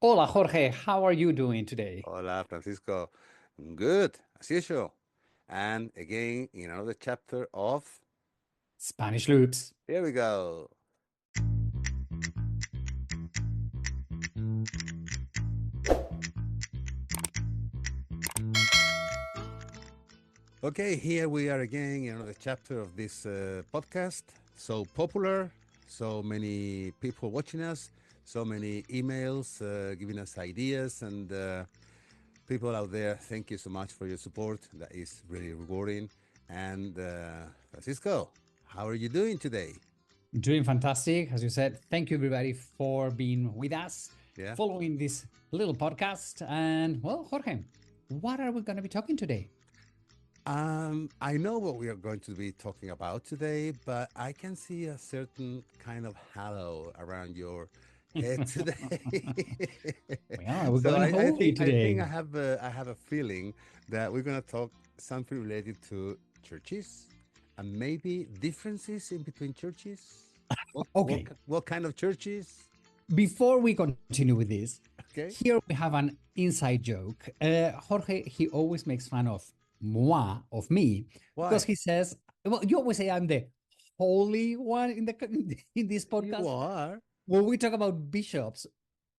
Hola, Jorge. How are you doing today? Hola, Francisco. Good, as usual. And again, in another chapter of. Spanish loops. Here we go. Okay, here we are again in another chapter of this podcast. So popular, so many people watching us, so many emails giving us ideas, and people out there, thank you so much for your support. That is really rewarding. And Francisco, how are you doing today? Doing fantastic. As you said, thank you everybody for being with us, Yeah. following this little podcast. And well, Jorge, what are we going to be talking today? I know what we are going to be talking about today, but I can see a certain kind of halo around your head today. Well, we're So going I holy think today. I have a feeling that we're gonna talk something related to churches and maybe differences in between churches. Okay, What kind of churches? before we continue with this, Okay. here we have an inside joke. Jorge, he always makes fun of moi, of me, because Why? he says, well, you always say I'm the holy one in the in this You podcast. are. When we talk about bishops,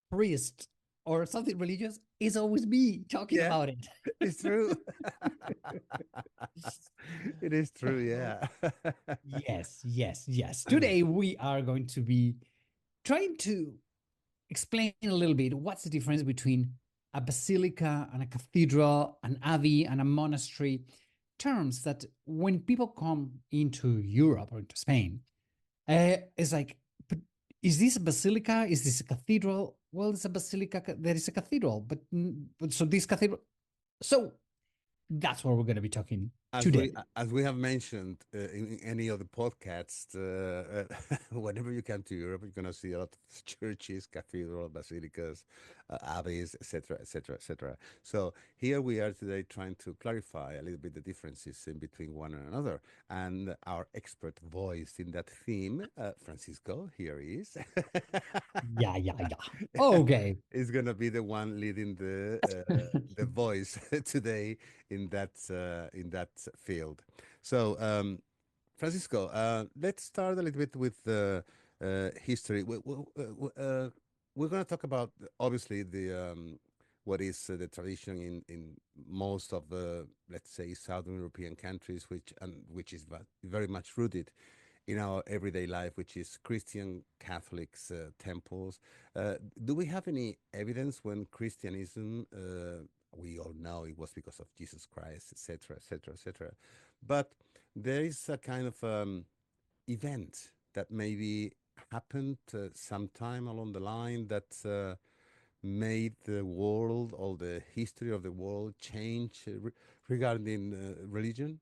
priests, or something religious, it's always me talking Yeah, about it. it's true. It is true, yeah. Yes, yes, yes. Today we are going to be trying to explain a little bit what's the difference between a basilica and a cathedral, an abbey and a monastery. Terms that when people come into Europe or into Spain, it's like, but is this a basilica? Is this a cathedral? Well, it's a basilica. There is a cathedral, but so this cathedral. So that's what we're going to be talking today. As we have mentioned in any of the podcasts, whenever you come to Europe, you're going to see a lot of churches, cathedrals, basilicas, abbeys, etc., etc., etc. So here we are today trying to clarify a little bit the differences in between one and another. And our expert voice in that theme, Francisco, here he is. Yeah, yeah, yeah. Okay. Is going to be the one leading the voice today in that field. So, Francisco, let's start a little bit with the history. We're going to talk about obviously the what is the tradition in most of the, let's say, Southern European countries, which is very much rooted in our everyday life, which is Christian Catholics temples. Do we have any evidence when Christianism? We all know it was because of Jesus Christ, etc., etc., etc. But there is a kind of event that maybe happened sometime along the line that made the world or the history of the world change regarding religion.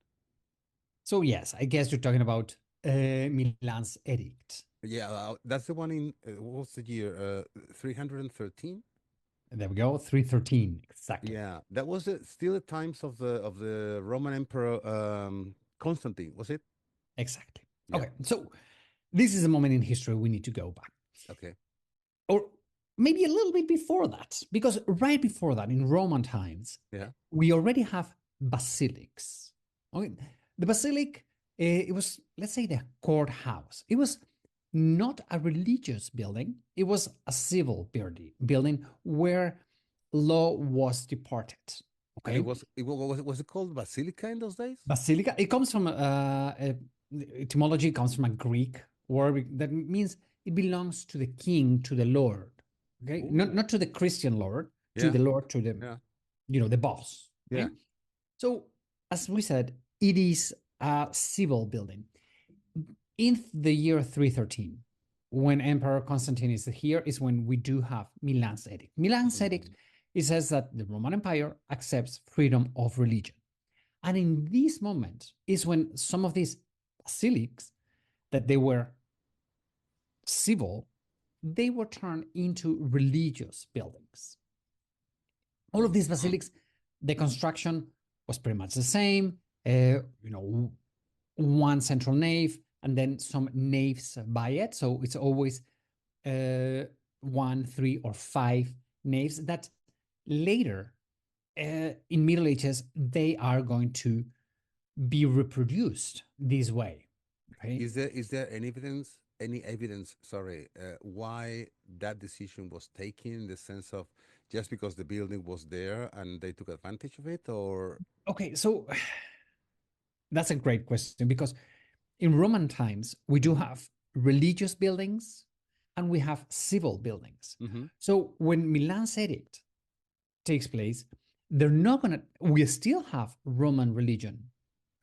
So yes, I guess you're talking about Milan's edict. Yeah, that's the one in what was the year? 313. There we go, 313 exactly. Yeah, that was still the times of the Roman Emperor Constantine, was it? Exactly. Yeah. Okay, so this is a moment in history we need to go back, Okay. or maybe a little bit before that, because right before that, in Roman times, Yeah. we already have basilics. Okay, the basilic, it was, let's say, the courthouse. It was not a religious building; it was a civil building where law was departed. And Okay, was it called Basilica in those days? basilica. It comes from etymology comes from a Greek word that means it belongs to the king, to the Lord. Okay, not Ooh. not to the Christian Lord, to Yeah. the Lord, to the Yeah. the boss. Yeah. Okay, so as we said, it is a civil building. In the year 313, when Emperor Constantine is here, is when we do have Milan's edict. Milan's edict, Mm. it says that the Roman Empire accepts freedom of religion. And in this moment is when some of these basilics that they were civil, they were turned into religious buildings. All of Mm. these basilics, the construction was pretty much the same. One central nave and then some naves by it. So it's always one, three, or five naves that later in Middle Ages, they are going to be reproduced this way. Okay. Is there any evidence, sorry, why that decision was taken, in the sense of just because the building was there and they took advantage of it, or? Okay, so that's a great question because in Roman times, we do have religious buildings and we have civil buildings. Mm-hmm. So when Milan's edict takes place, they're not going to, we still have Roman religion.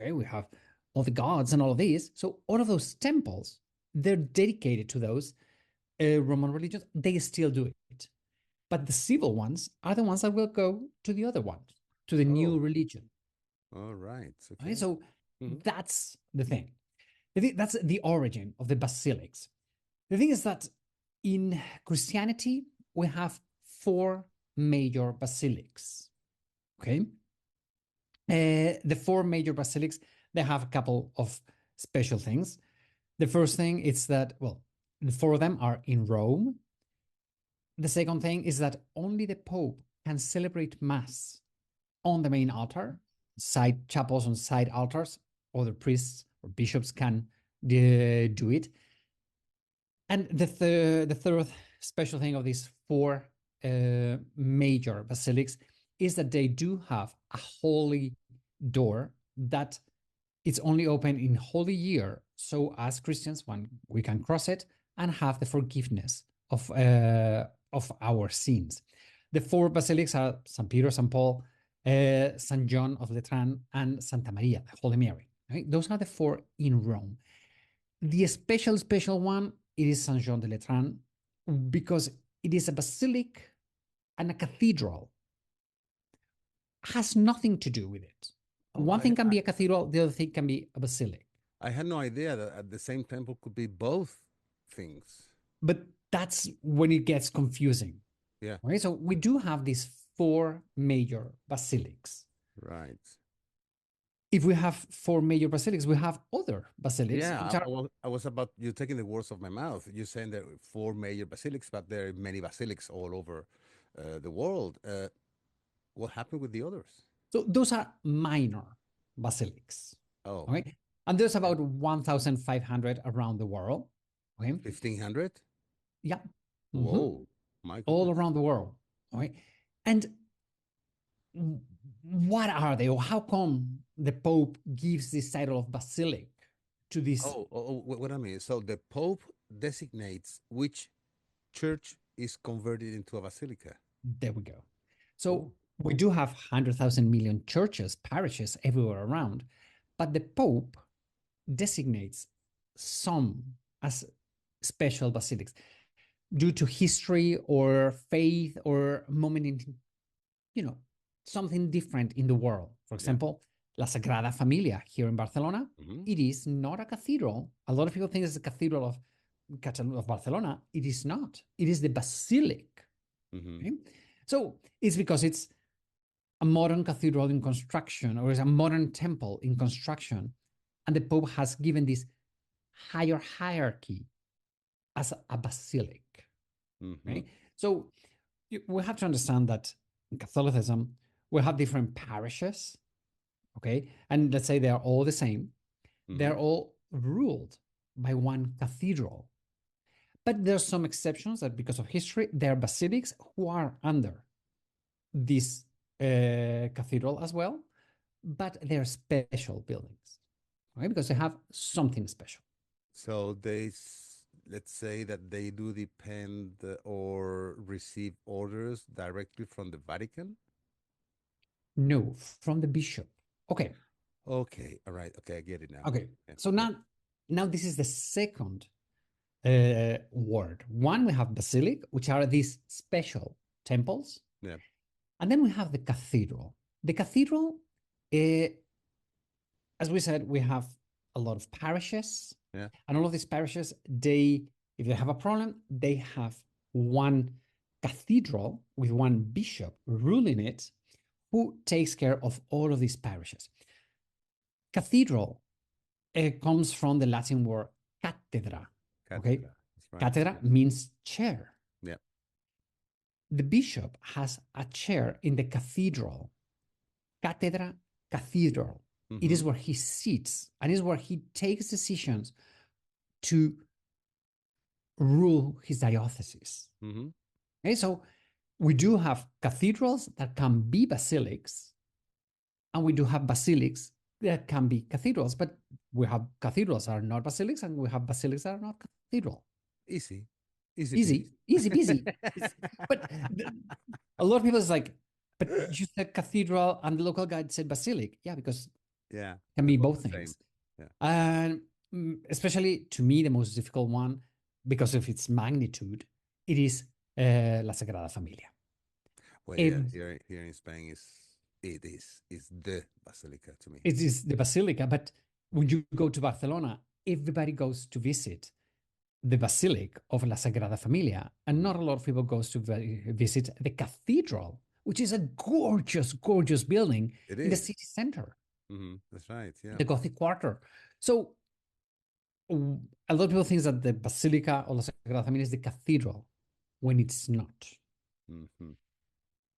Okay, we have all the gods and all of these. So all of those temples, they're dedicated to those Roman religions. They still do it. But the civil ones are the ones that will go to the other ones, to the new Oh, religion. all right. Right? Okay. So Mm-hmm. that's the thing. That's the origin of the basilics. The thing is that in Christianity, we have four major basilics. Okay. The four major basilics, they have a couple of special things. The first thing is that, well, the four of them are in Rome. The second thing is that only the Pope can celebrate Mass on the main altar, side chapels and side altars. Other priests or bishops can do it. And the third special thing of these four major basilics is that they do have a holy door that it's only open in Holy Year. So as Christians, we can cross it and have the forgiveness of our sins. The four basilics are St. Peter, St. Paul, St. John of Letran, and Santa Maria, the Holy Mary. Right? Those are the four in Rome. The special one, it is St. John de Letran, because it is a basilic and a cathedral. Has nothing to do with it. Oh, One thing can be a cathedral, the other thing can be a basilic. I had no idea that at the same temple could be both things. But that's when it gets confusing. Yeah. Okay, so we do have these four major basilics. Right. If we have four major basilics, we have other basilics. Yeah, Which are, I was about you taking the words of my mouth. You're saying there are four major basilics, but there are many basilics all over the world. What happened with the others? so those are minor basilics. Oh, Okay. And there's about 1,500 around the world. Okay. 1,500? Yeah. Whoa, my All goodness. around the world. Okay. And what are they, or how come the Pope gives this title of basilic to this? What I mean. So the Pope designates which church is converted into a basilica. There we go. Oh, So we do have 100,000 million churches, parishes everywhere around, but the Pope designates some as special basilics due to history or faith or moment in, something different in the world. For yeah. example, La Sagrada Familia here in Barcelona, Mhm. it is not a cathedral. A lot of people think it's a cathedral of Barcelona. It is not. It is the basilic. Mhm. Okay? So it's because it's a modern cathedral in construction, or is a modern temple in construction, and the Pope has given this higher hierarchy as a basilic. Mhm. Right? So we have to understand that in Catholicism, we have different parishes, okay? And let's say they are all the same. They're Mhm. all ruled by one cathedral. But there's some exceptions that because of history, there are basilics who are under this cathedral as well, but they're special buildings, okay? Because they have something special. So let's say that they do depend or receive orders directly from the Vatican. No, from the bishop. Okay, Okay, all right. Okay, I get it now. okay. Yeah, So yeah, now this is the second word. One, we have basilic, which are these special temples. yeah. And then we have the cathedral. The cathedral, as we said, we have a lot of parishes. Yeah. And all of these parishes, if they have a problem, they have one cathedral with one bishop ruling it who takes care of all of these parishes. Cathedral comes from the Latin word cathedra. Okay, Cathedral. That's right. cathedra Yeah. means chair. Yeah. the bishop has a chair in the cathedral, cathedral. It is where he sits and is where he takes decisions to rule his diocese. Okay, so we do have cathedrals that can be basilics, and we do have basilics that can be cathedrals, but we have cathedrals that are not basilics, and we have basilics that are not cathedral. Easy Peasy. But a lot of people is like, but you said cathedral and the local guide said basilic. Yeah, because yeah, it can be both things. Yeah. And especially to me, the most difficult one, because of its magnitude, it is La Sagrada Familia. Well, yeah, here in Spain is the basilica to me. It is the basilica, but when you go to Barcelona, everybody goes to visit the Basilica of La Sagrada Familia, and not a lot of people goes to visit the cathedral, which is a gorgeous, gorgeous building in the city center. That's right, yeah. The Gothic Quarter. So a lot of people think that the Basilica of La Sagrada Familia is the cathedral, when it's not.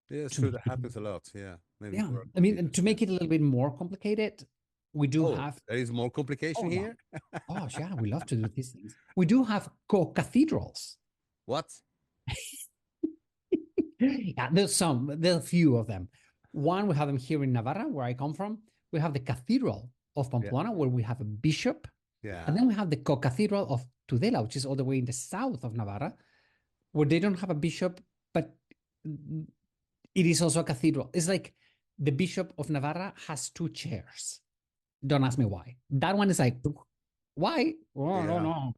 Yeah, it's true. That happens a lot. Yeah, maybe. Yeah, I mean, to make it a little bit more complicated, we do have. There is more complication here. Gosh, yeah, we love to do these things. We do have co-cathedrals. What? Yeah, there's a few of them. One, we have them here in Navarra, where I come from. We have the Cathedral of Pamplona, where we have a bishop. Yeah. And then we have the co-cathedral of Tudela, which is all the way in the south of Navarra, where they don't have a bishop, but it is also a cathedral. It's like the Bishop of Navarra has two chairs. Don't ask me why. That one is like, why? Oh, no.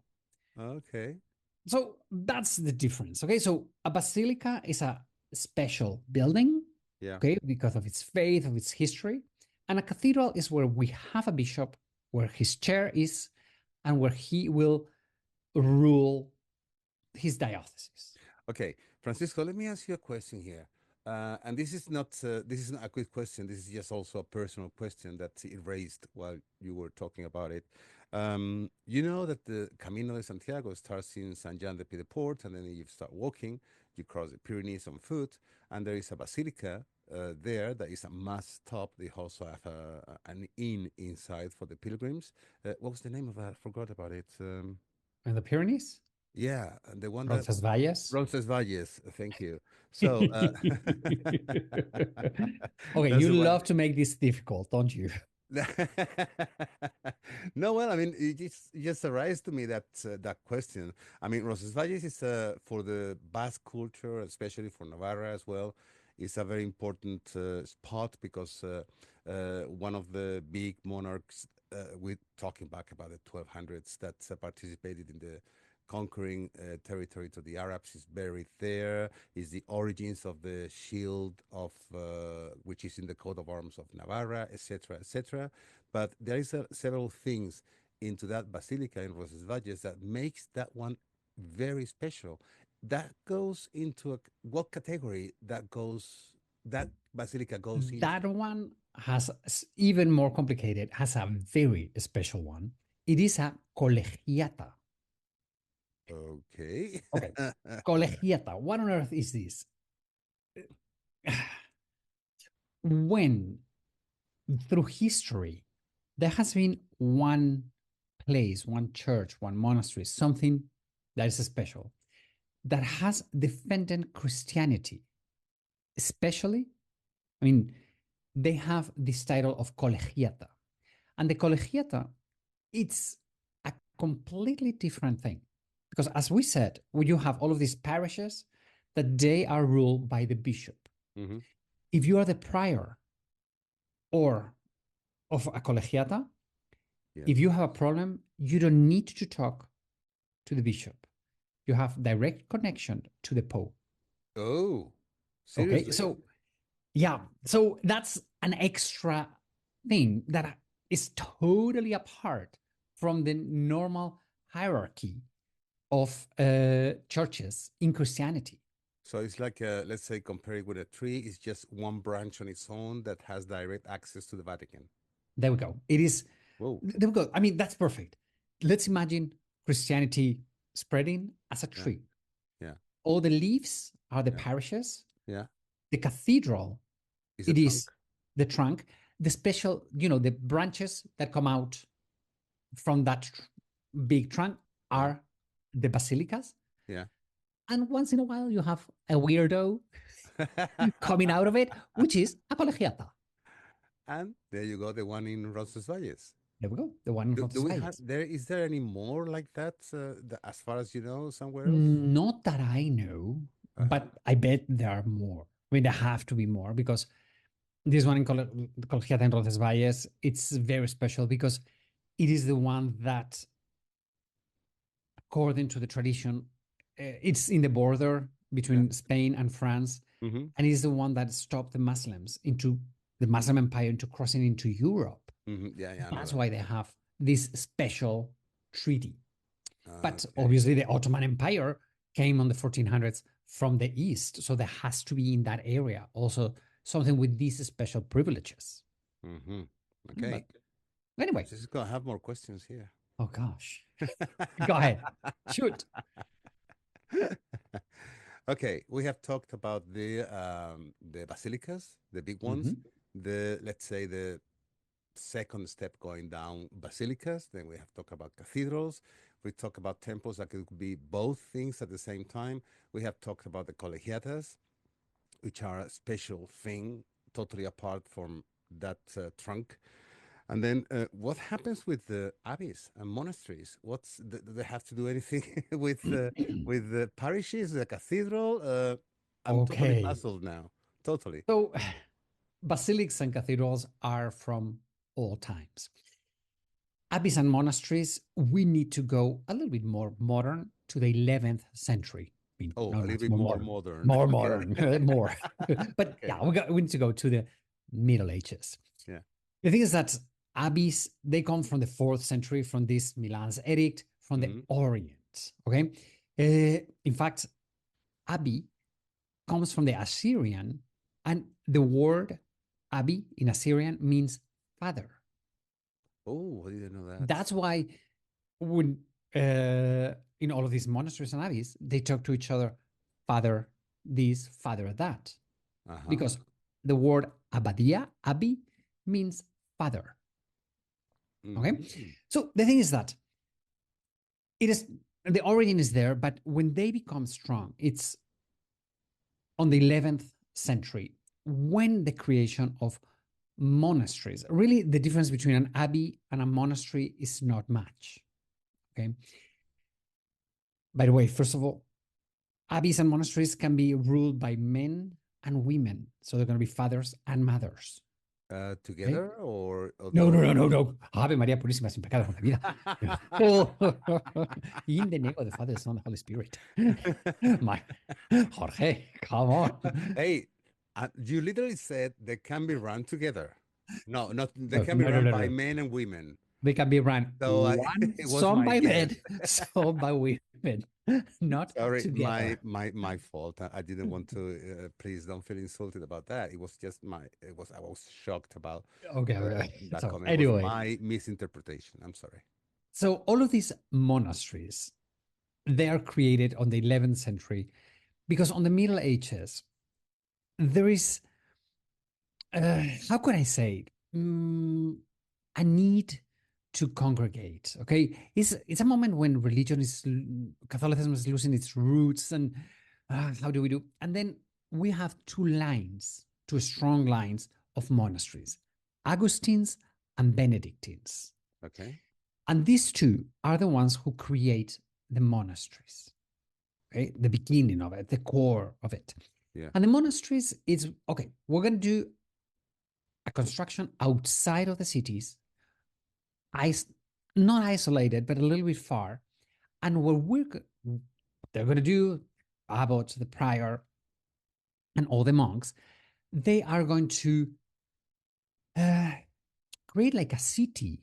Okay. So that's the difference. Okay. So a basilica is a special building. Yeah. Okay. Because of its faith, of its history. And a cathedral is where we have a bishop, where his chair is, and where he will rule his diocese. Okay. Francisco, let me ask you a question here. And this is not a quick question. This is just also a personal question that it raised while you were talking about it. You know that the Camino de Santiago starts in San Jean de Pied-de-Port, and then you start walking, you cross the Pyrenees on foot, and there is a basilica there that is a must stop. They also have an inn inside for the pilgrims. What was the name of that? I forgot about it. And the Pyrenees? Yeah, and the one Roncesvalles. Roncesvalles, thank you. So, okay, you love to make this difficult, don't you? No, well, I mean, it just arose to me that question. I mean, Roncesvalles is for the Basque culture, especially for Navarra as well. It's a very important spot because one of the big monarchs, we're talking back about the 1200s, that participated in the conquering territory to the Arabs, is buried there. Is the origins of the shield of which is in the coat of arms of Navarra, etc., etc. But there is several things into that basilica in Roncesvalles that makes that one very special. That goes into what category that basilica goes into? That one has even more complicated, has a very special one. It is a colegiata. Okay. Colegiata. What on earth is this? When through history there has been one place, one church, one monastery, something that is special, that has defended Christianity, especially, I mean, they have this title of colegiata. And the colegiata, it's a completely different thing. Because as we said, you have all of these parishes that they are ruled by the bishop. Mm-hmm. If you are the prior or of a colegiata, if you have a problem, you don't need to talk to the bishop. You have direct connection to the Pope. Oh, seriously? Okay, so yeah, so that's an extra thing that is totally apart from the normal hierarchy of churches in Christianity. So it's like, let's say, compare it with a tree, it's just one branch on its own that has direct access to the Vatican. There we go. It is. Whoa. There we go. I mean, that's perfect. Let's imagine Christianity spreading as a tree. Yeah. all the leaves are the Yeah. parishes. Yeah. The cathedral, Is it a is trunk. the trunk. The special, the branches that come out from that big trunk Yeah. are the basilicas. Yeah. And once in a while, you have a weirdo coming out of it, which is a colegiata. And there you go, the one in Roncesvalles. There we go, the one in Do we have Roncesvalles. there? Is there any more like that, as far as you know, somewhere else? Not that I know, Uh-huh. but I bet there are more. I mean, there have to be more because this one in Colegiata in Roncesvalles, it's very special because it is the one that, according to the tradition, it's in the border Yeah. between Spain and France, Mm-hmm. and is the one that stopped the Muslims into the Muslim Empire into crossing into Europe. Mm-hmm. Yeah. Yeah. I know That's that. why they have this special treaty. But Okay. obviously, the Ottoman Empire came on the 1400s from the east, so there has to be in that area also something with these special privileges. Mm-hmm. But Okay. anyway, Francisco, I have more questions here. oh gosh, go ahead, shoot. Okay, we have talked about the basilicas, the big ones. Mhm. Let's say the second step going down, basilicas. Then we have talked about cathedrals. We talk about temples that could be both things at the same time. We have talked about the colegiatas, which are a special thing, totally apart from that trunk. And then what happens with the abbeys and monasteries? Do they have to do anything with the parishes, the cathedral? I'm totally Okay, puzzled now. Totally. so basilics and cathedrals are from all times. Abbeys and monasteries, we need to go a little bit more modern to the 11th century. I mean, Oh, no, a no, little it's bit more more modern, modern. more Okay. modern, more. But Okay. yeah, we need to go to the Middle Ages. Yeah. The thing is that abbeys, they come from the 4th century, from this Milan's edict, from the Hmm. Orient. Okay. In fact, abbey comes from the Assyrian, and the word abbey in Assyrian means father. Oh, I didn't know that. That's why when in all of these monasteries and abbeys, they talk to each other, father this, father that, Uh-huh. because the word abadia, abbey, means father. Okay, Hmm. so the thing is that it is the origin is there, but when they become strong, it's on the 11th century when the creation of monasteries. Really, the difference between an abbey and a monastery is not much. Okay. By the way, first of all, abbeys and monasteries can be ruled by men and women. So they're going to be fathers and mothers. Okay? Together or No, those? no, no, no, no. Ave María Purísima, sin pecado concebida. In the name of the Father, the Son, and the Holy Spirit. My Jorge, come on. Hey, you literally said they can be run together. No, not they No, can be no, no, run no, by no. men and women. They can be run So one, it was some my by guess. men, some by women, not Sorry, together. my fault. I didn't want to. Please don't feel insulted about that. It was just my. It was. I was shocked about Okay, okay. that So comment. It was anyway, my misinterpretation. I'm sorry. so all of these monasteries, they are created on the 11th century because on the Middle Ages, there is, how could I say it? A need to congregate. Okay, it's a moment when religion is Catholicism is losing its roots, and how do we do? And then we have two strong lines of monasteries, Augustines and Benedictines, Okay. and these two are the ones who create the monasteries. Okay, the beginning of it, the core of it. Yeah. And the monasteries is okay. We're going to do a construction outside of the cities, not isolated, but a little bit far. And they're going to do, about the prior and all the monks, they are going to uh, create like a city,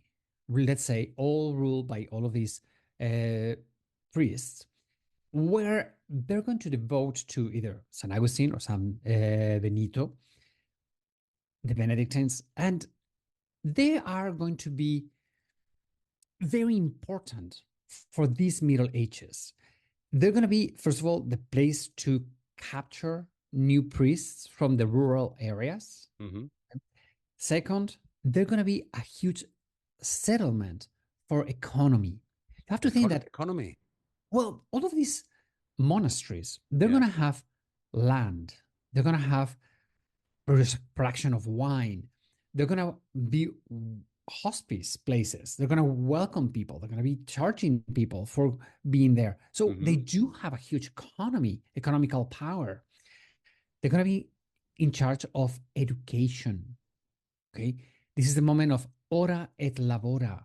let's say, all ruled by all of these priests, where they're going to devote to either San Agustin or San Benito, the Benedictines, and they are going to be very important for these Middle Ages. They're going to be, first of all, the place to capture new priests from the rural areas. Mm-hmm. Second, they're going to be a huge settlement for economy. You have to think that, Economy. well, all of these monasteries, they're Yeah. going to have land. They're going to have production of wine. They're going to be hospice places. They're going to welcome people. They're going to be charging people for being there. So Mm-hmm. they do have a huge economical power. They're going to be in charge of education. Okay. This is the moment of ora et labora,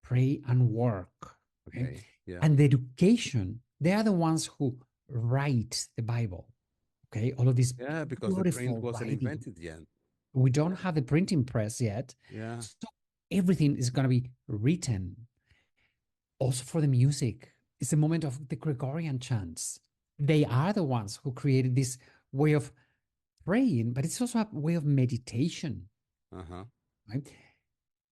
pray and work. Okay. Okay. Yeah. And the education, they are the ones who write the Bible. Okay. All of this Yeah, because the print beautiful wasn't writing. invented yet. We don't Yeah. have the printing press yet. Yeah. So everything is going to be written. Also for the music, it's the moment of the Gregorian chants. They are the ones who created this way of praying, but it's also a way of meditation, Uh-huh. right?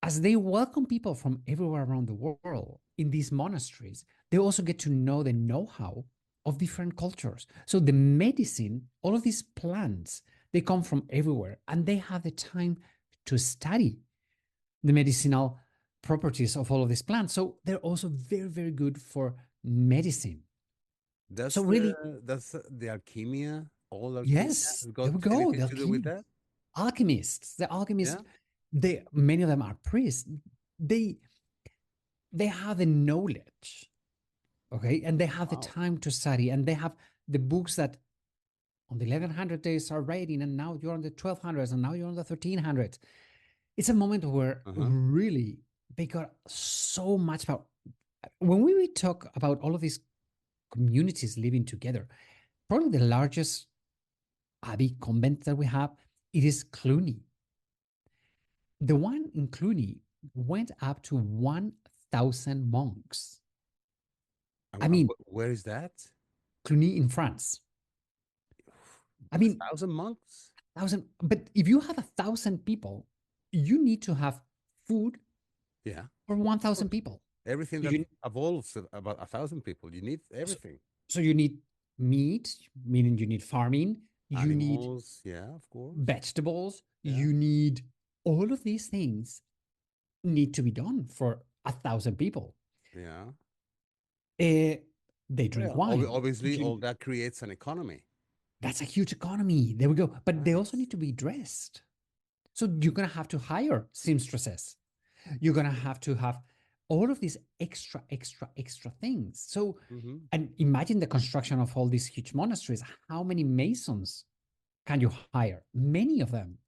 As they welcome people from everywhere around the world in these monasteries, they also get to know the know-how of different cultures. So the medicine, all of these plants, they come from everywhere and they have the time to study the medicinal properties of all of these plants. So they're also very, very good for medicine. So really, That's the alchemia, all alchemia yes, has there got we go. anything The to do with that? alchemists, the Yeah. alchemists, they many of them are priests. They they have the knowledge, okay, and they have the Wow. time to study, and they have the books that on the 1100 days are writing, and now you're on the 1200s, and now you're on the 1300s. It's a moment where Uh-huh. really they got so much about. When we talk about all of these communities living together, probably the largest abbey convent that we have, it is Cluny. The one in Cluny went up to 1,000 monks. I mean, Where is that? Cluny in France. I A mean, thousand monks? 1,000. But if you have 1,000 people, you need to have food Yeah, for of 1,000 course. people. Everything So that you, evolves about 1,000 people. You need so, everything. so you need meat, meaning you need farming. You need Animals, yeah, of course. vegetables. Yeah, You need all of these things need to be done for 1,000 people. yeah. Uh, they drink Well, wine. obviously, all that creates an economy. That's a huge economy. There we go. But they also Nice. need to be dressed. So you're going to have to hire seamstresses. You're going to have all of these extra things. So, Mm-hmm. and imagine the construction of all these huge monasteries. How many masons can you hire? Many of them.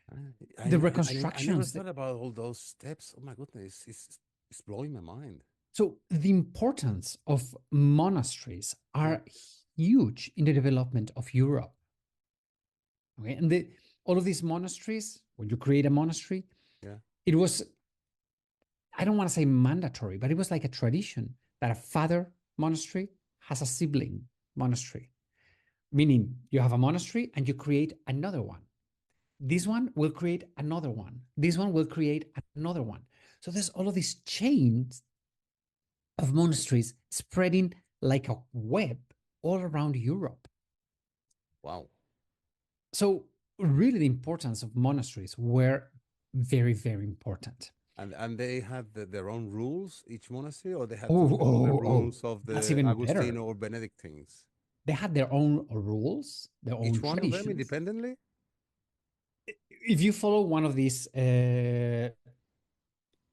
The I never reconstructions. thought about all those steps. Oh my goodness, it's blowing my mind. So the importance of monasteries Yeah, are huge in the development of Europe. Okay, and all of these monasteries, when you create a monastery, yeah. it was, I don't want to say mandatory, but it was like a tradition that a father monastery has a sibling monastery, meaning you have a monastery and you create another one. This one will create another one. This one will create another one. So there's all of these chains of monasteries spreading like a web all around Europe. Wow. So really the importance of monasteries were very, very important. And they had their own rules, each monastery, or they had to Oh, follow the oh, oh, rules of that's the even Augustine better. or Benedictines. They had their own rules, their Each own one of them traditions. independently? If you follow one of these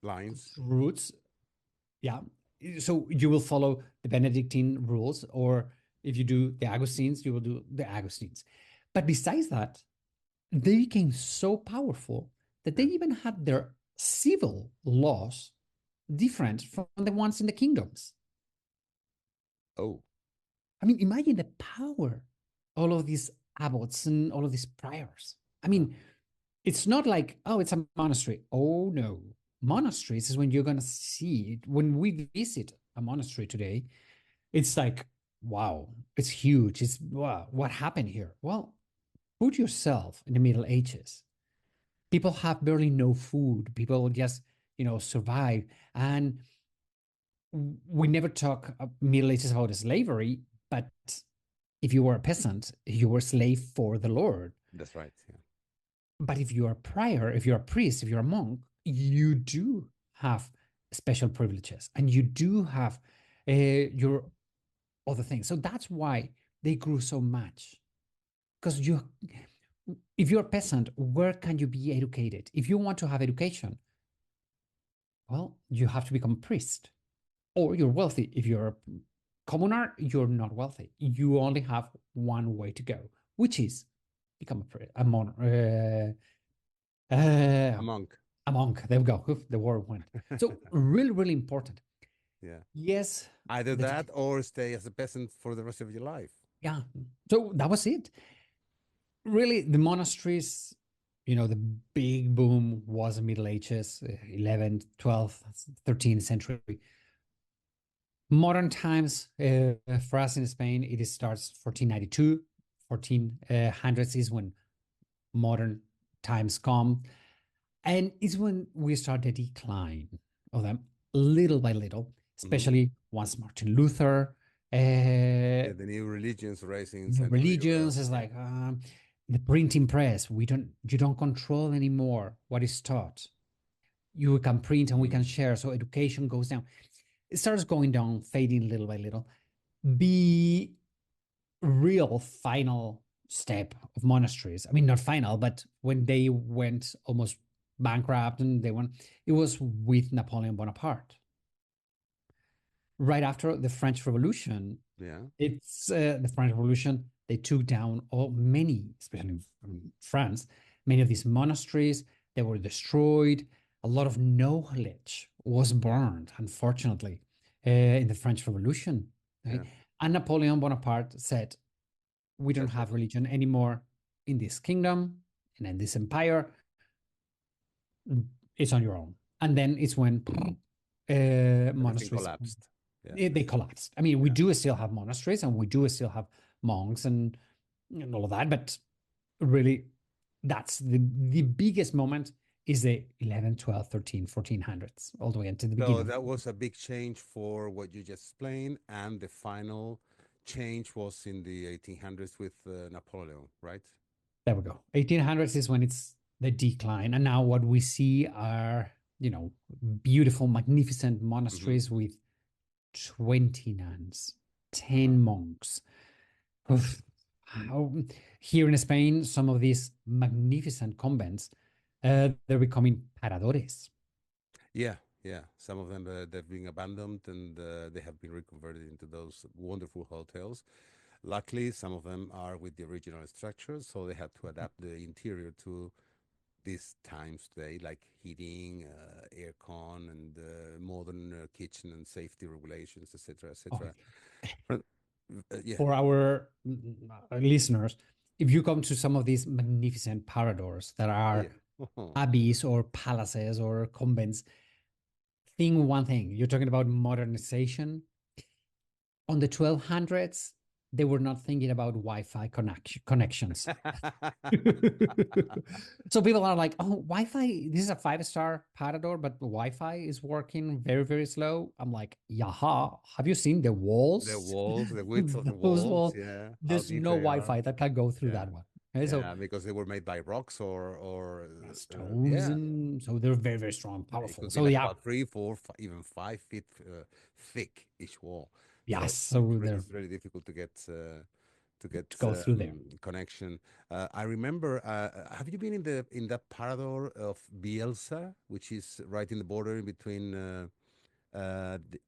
Lines. routes, yeah, so you will follow the Benedictine rules, or if you do the Augustines, you will do the Augustines. But besides that, they became so powerful that they Yeah. even had their civil laws different from the ones in the kingdoms. Oh, I mean, imagine the power, all of these abbots and all of these priors. I yeah. mean, it's not like, oh, it's a monastery. Oh, no. Monasteries is when you're going to see it. When we visit a monastery today, it's like, wow, it's huge. It's wow, what happened here? Well, put yourself in the Middle Ages. People have barely no food. People just, survive. And we never talk Middle Ages about slavery, but if you were a peasant, you were a slave for the Lord. That's right. Yeah. But if you're a prior, if you're a priest, if you're a monk, you do have special privileges and you do have your other things. So that's why they grew so much. Because if you're a peasant, where can you be educated? If you want to have education, well, you have to become a priest or you're wealthy. If you're a commoner, you're not wealthy. You only have one way to go, which is become a A monk. a monk. There we go. The word went. So really, really important. Yeah. Yes, Either the that or stay as a peasant for the rest of your life. yeah. So that was it. Really, the monasteries, the big boom was the Middle Ages, 11th, 12th, 13th century. Modern times, for us in Spain, it starts 1492, 1400s is when modern times come. And it's when we start the decline of them little by little, especially once Martin Luther, Yeah, the new religions rising in new Central Europe. religions is like the printing press. You don't control anymore what is taught. You can print and we can share. So education goes down. It starts going down, fading little by little. The real final step of monasteries, I mean, not final, but when they went almost bankrupt and it was with Napoleon Bonaparte. Right after the French Revolution, Yeah. it's the French Revolution, they took down many, especially in France, many of these monasteries, they were destroyed. A lot of knowledge was burned, unfortunately, in the French Revolution. Right? Yeah. And Napoleon Bonaparte said, we don't That's it. have religion anymore in this kingdom and in this empire. It's on your own. And then it's when Everything monasteries collapsed. Yeah. they collapsed. I mean, we Yeah. do still have monasteries and we do still have monks and all of that, but really that's the biggest moment is the 11, 12, 13, 1400s, all the way into the So beginning. that was a big change for what you just explained, and the final change was in the 1800s with Napoleon, right? There we go. 1800s is when it's the decline. And now what we see are, beautiful, magnificent Hmm. monasteries with 20 nuns, 10 monks. Oof. How, here in Spain, some of these magnificent convents, they're becoming paradores. Yeah, yeah. Some of them they've been abandoned and they have been reconverted into those wonderful hotels. Luckily, some of them are with the original structure, so they had to adapt the interior to these times today, like heating, aircon, and modern kitchen and safety regulations, etc., Oh, etc. But, yeah, for our listeners, if you come to some of these magnificent paradors that oh are yeah, oh, abbeys or palaces or convents, think one thing. You're talking about modernization. On the 1200s, they were not thinking about Wi-Fi connections. So people are like, oh, Wi-Fi, this is a five-star Parador, but the Wi-Fi is working very, very slow. I'm like, yaha, have you seen the the walls? walls, the width of the Those walls, walls, yeah, how there's deep no they are, Wi-Fi that can go through yeah, that one. Okay, so yeah, because they were made by rocks or stones, yeah, and so they're very, very strong, it powerful. could be So like yeah, about 3, 4, even 5 feet thick each wall. So yes, so they're it's really difficult to get to go through there. connection. I remember. Have you been in that parador of Bielsa, which is right in the border in between the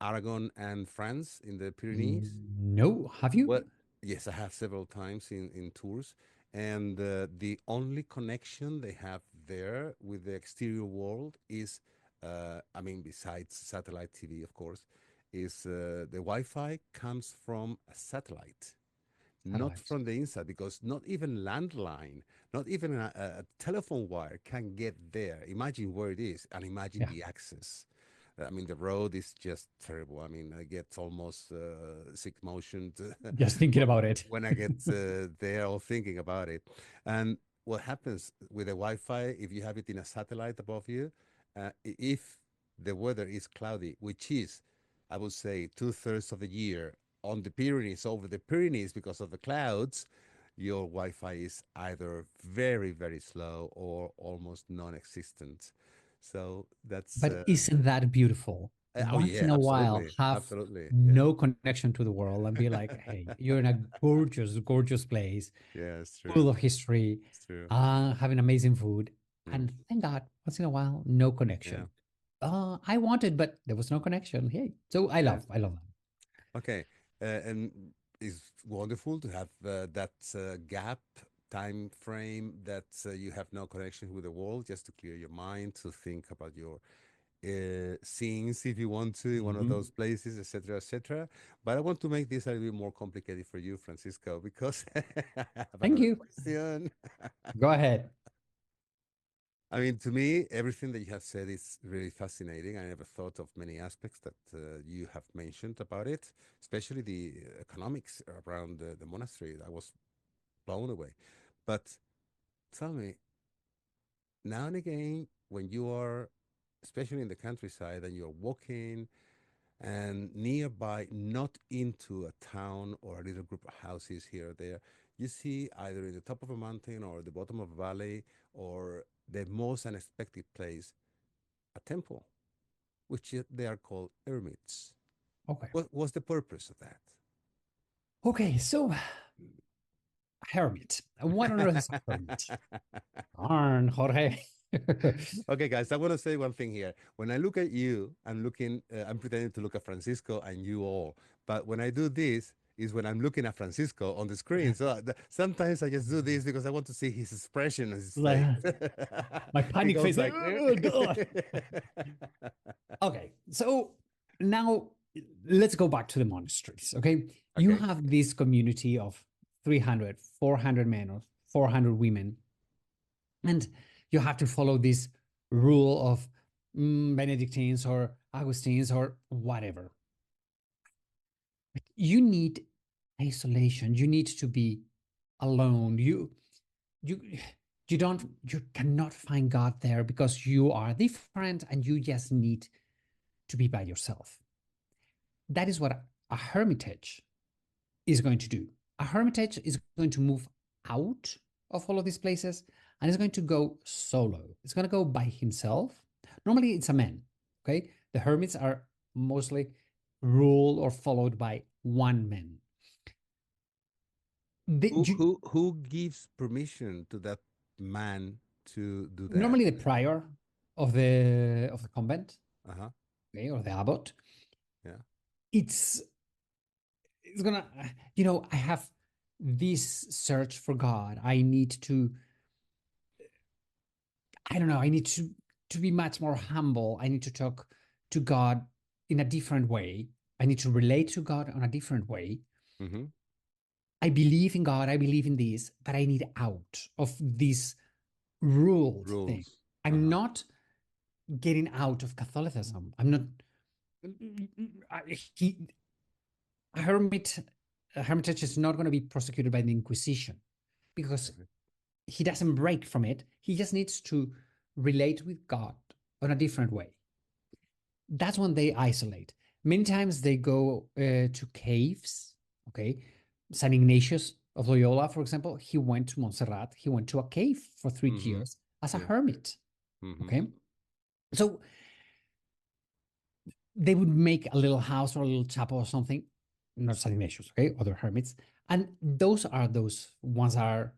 Aragon and France in the Pyrenees? No, have you? Well, yes, I have several times in tours, and the only connection they have there with the exterior world is, I mean, besides satellite TV, of course, is the Wi-Fi comes from a satellite, not Satellites. from the inside, because not even landline, not even a telephone wire can get there. Imagine where it is, and imagine Yeah, the access. I mean, the road is just terrible. I mean, I get almost sick motion just thinking about it. when I get there or thinking about it. And what happens with the Wi-Fi, if you have it in a satellite above you, if the weather is cloudy, which is I would say, 2/3 of the year on the Pyrenees, over the Pyrenees, because of the clouds, your Wi-Fi is either very, very slow or almost non-existent. So that's But isn't that beautiful? oh Once yeah, in a while, absolutely, have absolutely, yeah, no connection to the world and be like, hey, you're in a gorgeous, gorgeous place, yeah, it's true, full of history, it's true, having amazing food. mm, And thank God, once in a while, no yeah, connection. I wanted, but there was no connection. Hey, so yeah. I love that. Okay, and it's wonderful to have that gap time frame that you have no connection with the world, just to clear your mind, to think about your scenes if you want to in one of Mhm. those places, etc., etc. But I want to make this a little bit more complicated for you, Francisco, because I have Thank another you. question. Go ahead. I mean, to me, everything that you have said is really fascinating. I never thought of many aspects that you have mentioned about it, especially the economics around the monastery. I was blown away. But tell me, now and again, when you are, especially in the countryside, and you're walking and nearby, not into a town or a little group of houses here or there, you see either in the top of a mountain or the bottom of a valley or the most unexpected place, a temple, which they are called ermits. Okay. What was the purpose of that? Okay. So, hermit. What on earth is a hermit? Darn, Jorge. Okay, guys, I want to say one thing here. When I look at you, I'm pretending to look at Francisco and you all. But when I do this, is when I'm looking at Francisco on the screen. So sometimes I just do this because I want to see his expression on his face. Like, my He panic goes face, like, like, oh, God. Okay. So now let's go back to the monasteries. Okay. You okay. have this community of 300, 400 men or 400 women, and you have to follow this rule of Benedictines or Augustines or whatever. You need isolation. You need to be alone. You you cannot find God there because you are different and you just need to be by yourself. That is what a hermitage is going to do. A hermitage is going to move out of all of these places and is going to go solo. It's going to go by himself. Normally, it's a man. Okay, the hermits are mostly ruled or followed by one man. Who gives permission to that man to do that? Normally, the prior of the convent, Uh-huh. okay, or the abbot. Yeah. It's it's gonna, I have this search for God. I don't know, I need to be much more humble. I need to talk to God in a different way. I need to relate to God on a different way. Mm-hmm. I believe in God, I believe in this, but I need out of this ruled thing. Rules. I'm Uh-huh. not getting out of Catholicism. I'm not. He a hermit a hermitage is not going to be prosecuted by the Inquisition because Okay. he doesn't break from it. He just needs to relate with God on a different way. That's when they isolate. Many times they go to caves. Okay, Saint Ignatius of Loyola, for example, he went to Montserrat. He went to a cave for 3 Mm-hmm. years as a Yeah. hermit. Mm-hmm. Okay, so they would make a little house or a little chapel or something. Not Saint Ignatius, okay, other hermits, and those ones are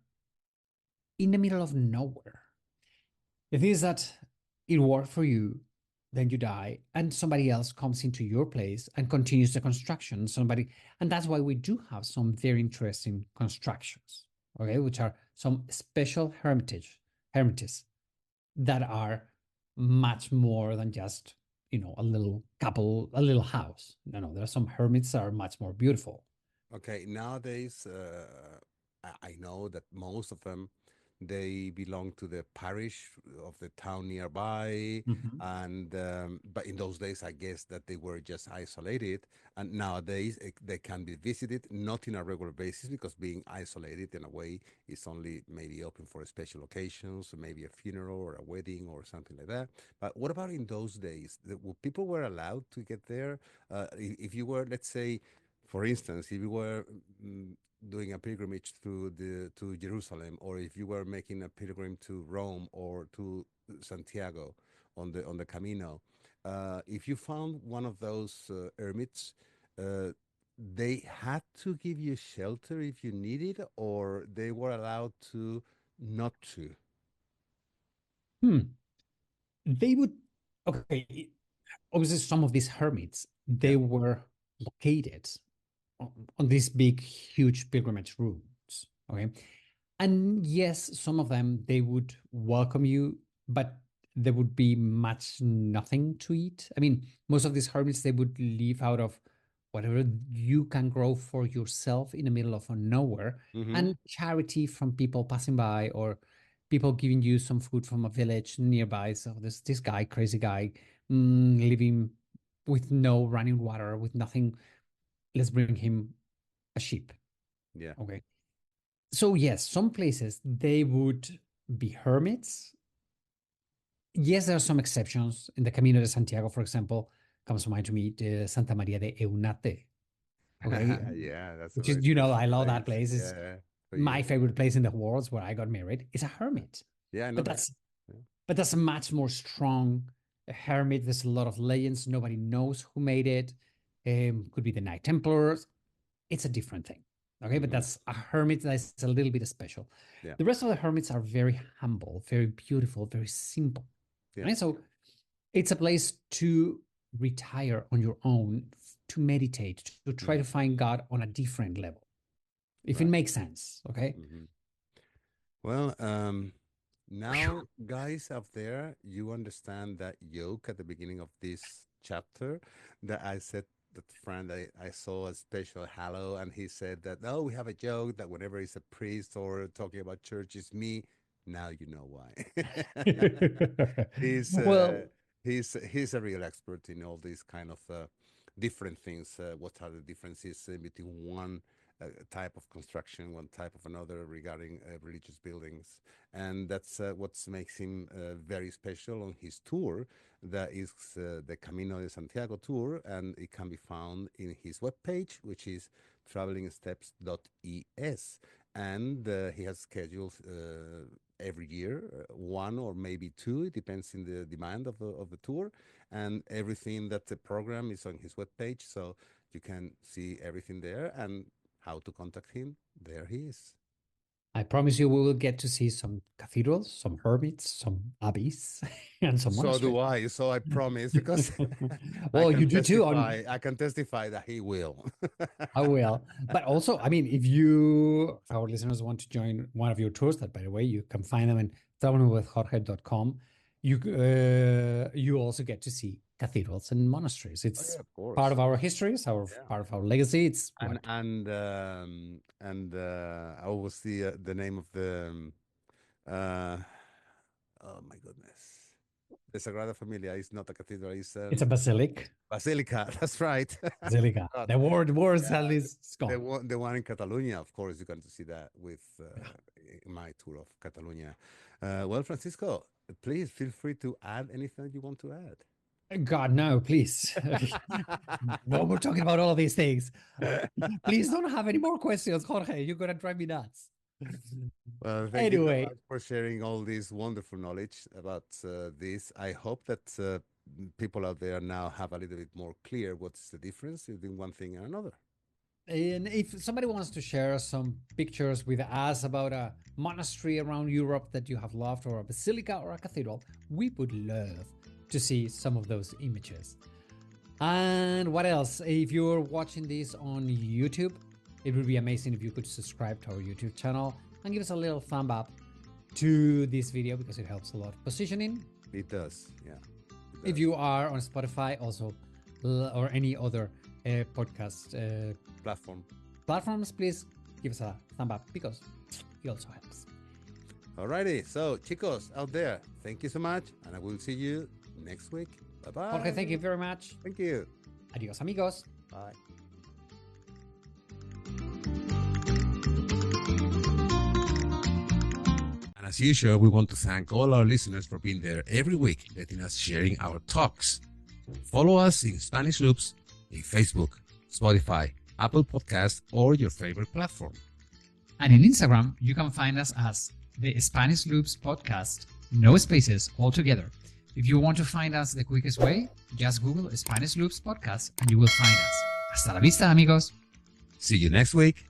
in the middle of nowhere. The thing is that it worked for you, then you die, and somebody else comes into your place and continues the construction. And that's why we do have some very interesting constructions, okay, which are some special hermitages that are much more than just a little couple, a little house. No, there are some hermits that are much more beautiful. Okay. Nowadays, I know that most of them They belong to the parish of the town nearby. Mhm. And but in those days, I guess that they were just isolated. And nowadays, they can be visited, not in a regular basis, because being isolated in a way is only maybe open for special occasions, maybe a funeral or a wedding or something like that. But what about in those days? People were allowed to get there. If you were, let's say, for instance, if you were doing a pilgrimage to Jerusalem, or if you were making a pilgrim to Rome or to Santiago on the Camino, if you found one of those ermits, uh, they had to give you shelter if you needed, or they were allowed to not to. Hmm. They would, okay, obviously some of these hermits, Yeah. they were located on these big, huge pilgrimage routes. Okay. And yes, some of them they would welcome you, but there would be much nothing to eat. I mean, most of these hermits they would live out of whatever you can grow for yourself in the middle of nowhere, Mm-hmm. and charity from people passing by or people giving you some food from a village nearby. So there's this guy, crazy guy, living with no running water, with nothing. Let's bring him a sheep. Yeah. Okay. So yes, some places they would be hermits. Yes, there are some exceptions. In the Camino de Santiago, for example, comes to mind to me the Santa Maria de Eunate. Okay, Yeah, that's a which is very I special love that place. place. It's Yeah, for my you. favorite place in the world. Where I got married. It's a hermit, Yeah, I know but that. that's Yeah. a much more strong hermit. There's a lot of legends. Nobody knows who made it. Could be the Knight Templars. It's a different thing. Okay, but Mm-hmm. that's a hermit that's a little bit special. Yeah. The rest of the hermits are very humble, very beautiful, very simple. Yeah. Right? So it's a place to retire on your own, to meditate, to try Mm. to find God on a different level, if it Right. makes sense. Okay. Mm-hmm. Well, now, guys out there, you understand that yoke at the beginning of this chapter that I said that friend I saw a special hello, and he said that, oh, we have a joke that whenever it's a priest or talking about church, it's me. Now you know why. He's Well, he's a real expert in all these kind of different things. What are the differences between one type of construction, one type of another regarding religious buildings, and that's what makes him very special on his tour. That is the Camino de Santiago tour, and it can be found in his webpage, which is travelingsteps.es. And he has scheduled every year, one or maybe two. It depends in the demand of the tour, and everything that the program is on his webpage, so you can see everything there and how to contact him. There he is. I promise you, we will get to see some cathedrals, some hermits, some abbeys, and some So monasteries. do I. So I promise because I Well, can you do too. testify. I can testify that he will. I will. But also, I mean, if our listeners want to join one of your tours, that by the way, you can find them in travelingwithjorge.com. You also get to see cathedrals and monasteries. Oh It's yeah, of part course. of our history. It's Yeah. part of our legacy. It's And what I always see the name of the uh, oh my goodness, the Sagrada Familia is not a cathedral. It's it's a basilic. Basilica. That's right. Basilica. God. The word Yeah, sadly is the gone. one, the one in Catalonia, of course, you can see that with Yeah. in my tour of Catalonia. Well, Francisco, please feel free to add anything you want to add. God, no, please. Well, we're talking about all of these things. Please don't have any more questions, Jorge. You're gonna drive me nuts. Well, thank you so Anyway, much for sharing all this wonderful knowledge about this. I hope that people out there now have a little bit more clear what's the difference between one thing and another. and if somebody wants to share some pictures with us about a monastery around Europe that you have loved, or a basilica or a cathedral, we would love to see some of those images. And what else? If you're watching this on YouTube, it would be amazing if you could subscribe to our YouTube channel and give us a little thumb up to this video because it helps a lot. Positioning. It does, yeah. It If does. you are on Spotify, also, or any other podcast Platform. platforms, please give us a thumb up because it also helps. Alrighty, so chicos out there, thank you so much, and I will see you next week. Bye-bye. Jorge, thank you very much. Thank you. Adios, amigos. Bye. And as usual, we want to thank all our listeners for being there every week, letting us sharing our talks. Follow us in Spanish Loops in Facebook, Spotify, Apple Podcasts, or your favorite platform. And in Instagram, you can find us as the Spanish Loops Podcast, no spaces, all together. If you want to find us the quickest way, just Google Spanish Loops Podcast and you will find us. Hasta la vista, amigos. See you next week.